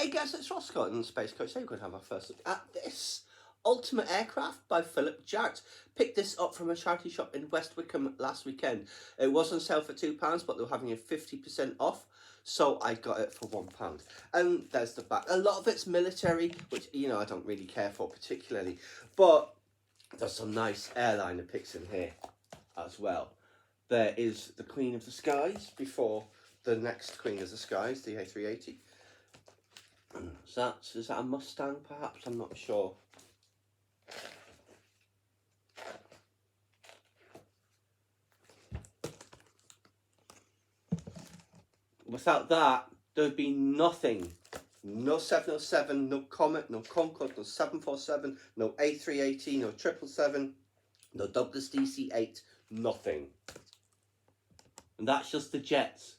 Hey guys, it's Ross Scott in Space Coach. Today we're going to have our first look at this Ultimate Aircraft by Jarrett. Picked this up from a charity shop in West Wickham last weekend. It was on sale for £2, but they were having a 50% off, so I got it for £1. And there's the back. A lot of it's military, which, you know, I don't really care for particularly, but there's some nice airliner pics in here as well. There is the Queen of the Skies before the next Queen of the Skies, the A380. Is that a Mustang perhaps? I'm not sure. Without that, there'd be nothing. No 707, no Comet, no Concorde, no 747, no A380, no 777, no Douglas DC-8, nothing. And that's just the jets.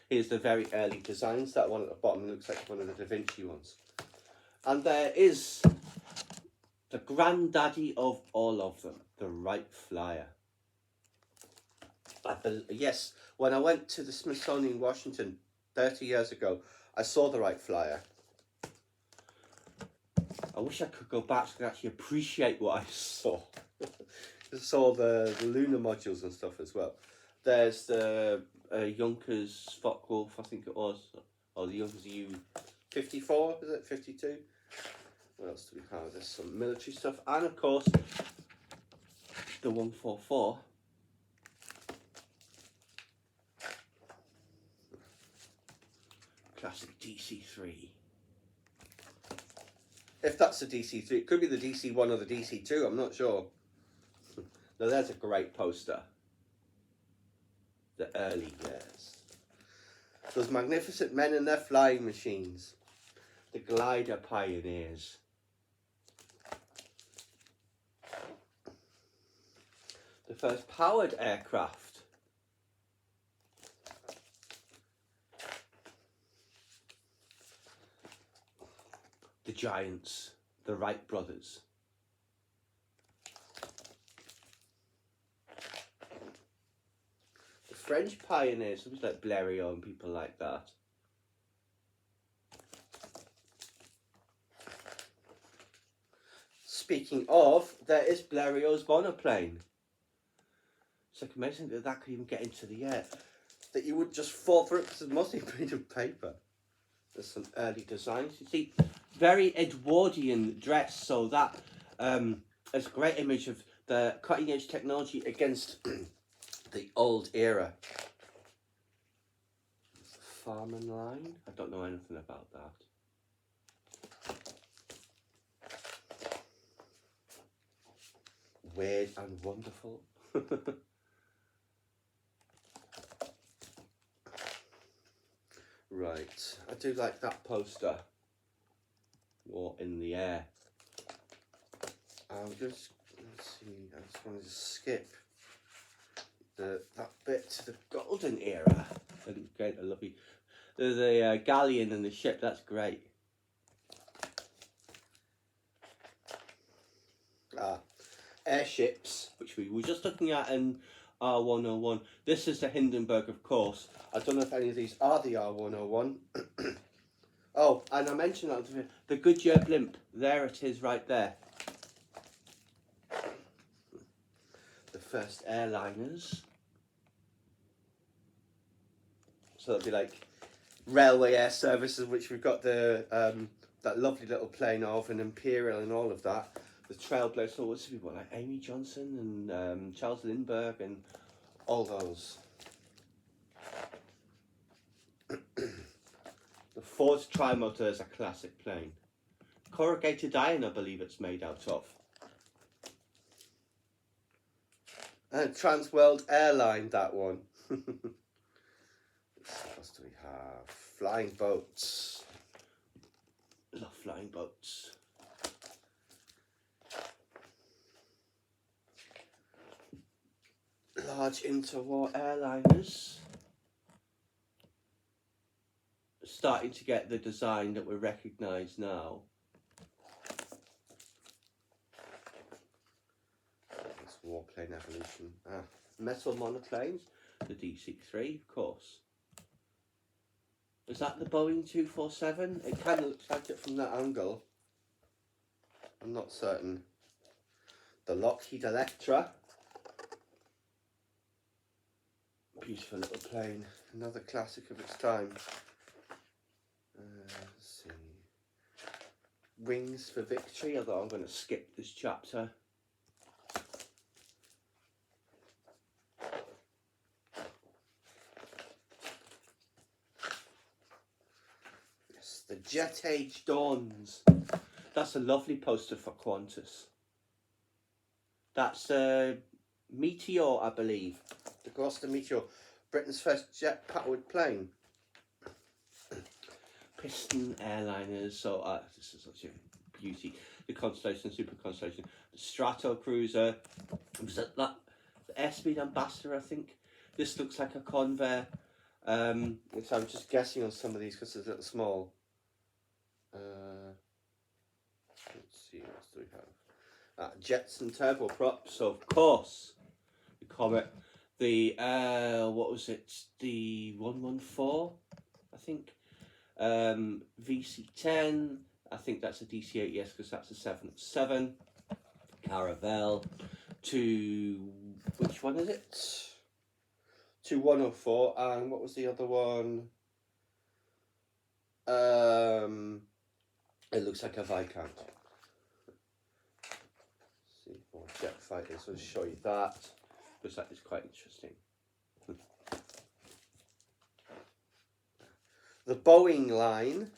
Here's the very early designs. That one at the bottom looks like one of the Da Vinci ones. And there is the granddaddy of all of them, the Wright Flyer. Yes, when I went to the Smithsonian, Washington, 30 years ago, I saw the Wright Flyer. I wish I could go back so I could actually appreciate what I saw. I saw the lunar modules and stuff as well. There's the Junkers Focke-Wulf, I think it was, or the Junkers U-54, is it, 52? What else do we have? There's some military stuff, and of course, the 144. Classic DC-3. If that's the DC-3, it could be the DC-1 or the DC-2, I'm not sure. Now there's a great poster. The early years. Those magnificent men in their flying machines. The glider pioneers. The first powered aircraft. The giants, the Wright brothers. The French pioneers, something like Blériot and people like that. Speaking of, there is Blériot's monoplane. It's like amazing that that could even get into the air. That you would just fall for it because it's mostly made of paper. There's some early designs. You see, very Edwardian dress, so that is a great image of the cutting edge technology against the old era. Farman line? I don't know anything about that. Weird and wonderful. Right, I do like that poster. War in the air. Let's see, I just wanted to skip that bit to the golden era and get a lovely the galleon and the ship. That's great. Airships, which we were just looking at in R101. This is the Hindenburg, of course. I don't know if any of these are the R101. Oh, and I mentioned that the Goodyear blimp. There it is, right there. The first airliners. So it'll be like railway air services, which we've got the that lovely little plane of, and Imperial and all of that. The Trailblazer, so what's people like Amy Johnson and Charles Lindbergh and all those. The Ford Trimotor is a classic plane. Corrugated iron, I believe it's made out of. And Trans World Airline, that one. What else do we have? Flying boats. Love flying boats. Large interwar airliners. Starting to get the design that we recognise now. That's warplane evolution. Metal monoplanes, the DC-3, of course. Is that the Boeing 247? It kind of looks like it from that angle. I'm not certain. The Lockheed Electra. Beautiful little plane. Another classic of its time. Let's see. Wings for Victory, although I'm going to skip this chapter. Yes, the Jet Age Dawns. That's a lovely poster for Qantas. That's a Meteor, I believe. The Gloucester Meteor, Britain's first jet-powered plane. Piston airliners, so this is such a beauty. The Constellation, Super Constellation, the Strato Cruiser, was that the Airspeed Ambassador, I think. This looks like a Convair. So I'm just guessing on some of these because it's a little small. Let's see, what else do we have? Jets and turboprops, so of course, the Comet, the, what was it, the 114, I think. VC10, I think that's a DC-8, yes, because that's a 707. Caravelle, to, which one is it? To 104, and what was the other one? It looks like a Viscount. See, more jet fighters, I'll show you that, because that is quite interesting. The Boeing line,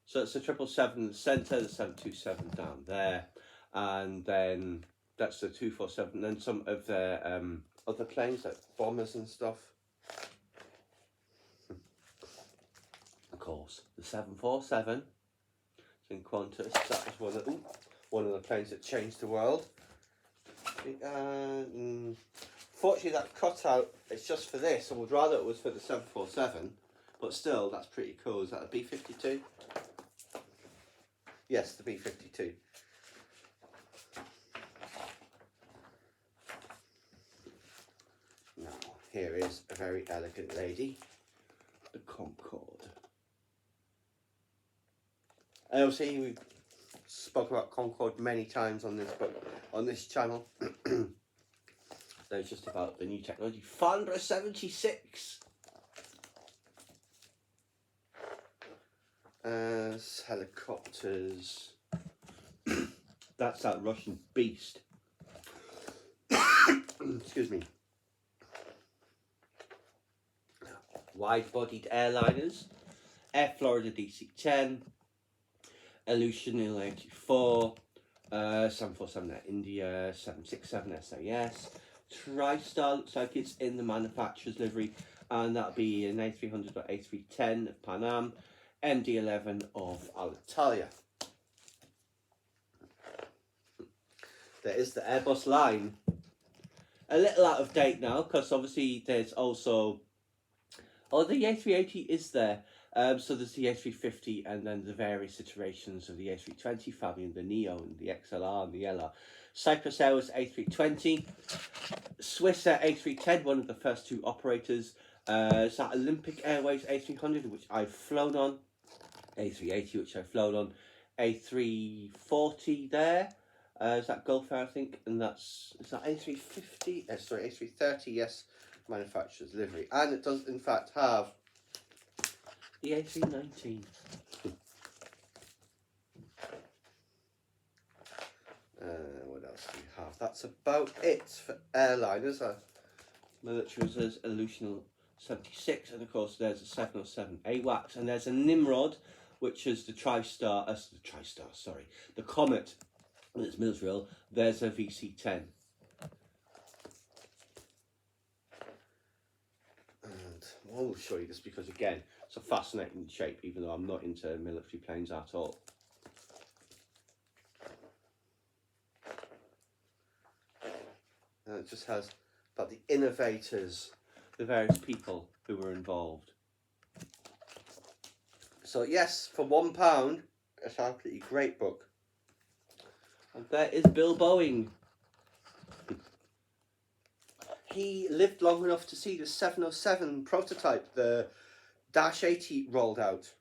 so it's the 777 in the centre, the 727 down there, and then that's the 247, and then some of their other planes like bombers and stuff. Of course, the 747 in Qantas, that was one of the planes that changed the world. Fortunately, that cutout, it's just for this. I would rather it was for the 747. But still, that's pretty cool. Is that a B-52? Yes, the B-52. Now, here is a very elegant lady, the Concorde. I also, we've spoken about Concorde many times on this book, on this channel. There's just about the new technology. Founder 76. Helicopters. That's that Russian beast. Excuse me. Wide-bodied airliners. Air Florida DC-10. Illusion in 84. 747 Air India. 767 SAS. TriStar looks like it's in the manufacturer's livery. And that'll be an A300 or A310 of Pan Am. MD-11 of Alitalia. There is the Airbus line. A little out of date now, because obviously there's also... Oh, the A380 is there. So there's the A350 and then the various iterations of the A320, Fabian, the Neo, and the XLR and the LR. Cyprus Airways A320. Swissair A310, one of the first two operators. Is that Olympic Airways A300, which I've flown on. A380, which I've flown on. A340 there. Is that Gulf Air, I think? And that's, is that A350? Sorry, A330, yes. Manufacturer's livery. And it does, in fact, have the A319. What else do we have? That's about it for airliners. Military says Illusional 76, and of course there's a 707 AWACS, and there's a Nimrod, which is the the Comet, and it's military. There's a VC-10. And I will show you this because, again, it's a fascinating shape, even though I'm not into military planes at all. And it just has about the innovators, the various people who were involved. So yes, for £1, it's a absolutely great book. And there is Bill Boeing. He lived long enough to see the 707 prototype, the Dash 80 rolled out.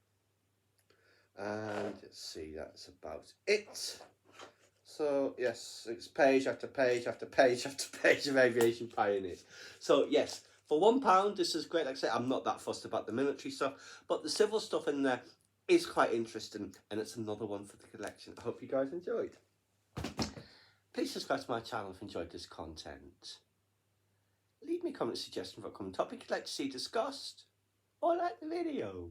And let's see, that's about it. So, yes, it's page after page after page after page of aviation pioneers. So, yes, for £1, this is great. Like I say, I'm not that fussed about the military stuff, but the civil stuff in there is quite interesting, and it's another one for the collection. I hope you guys enjoyed. Please subscribe to my channel if you enjoyed this content. Leave me a comment suggestion for a common topic you'd like to see discussed, or like the video.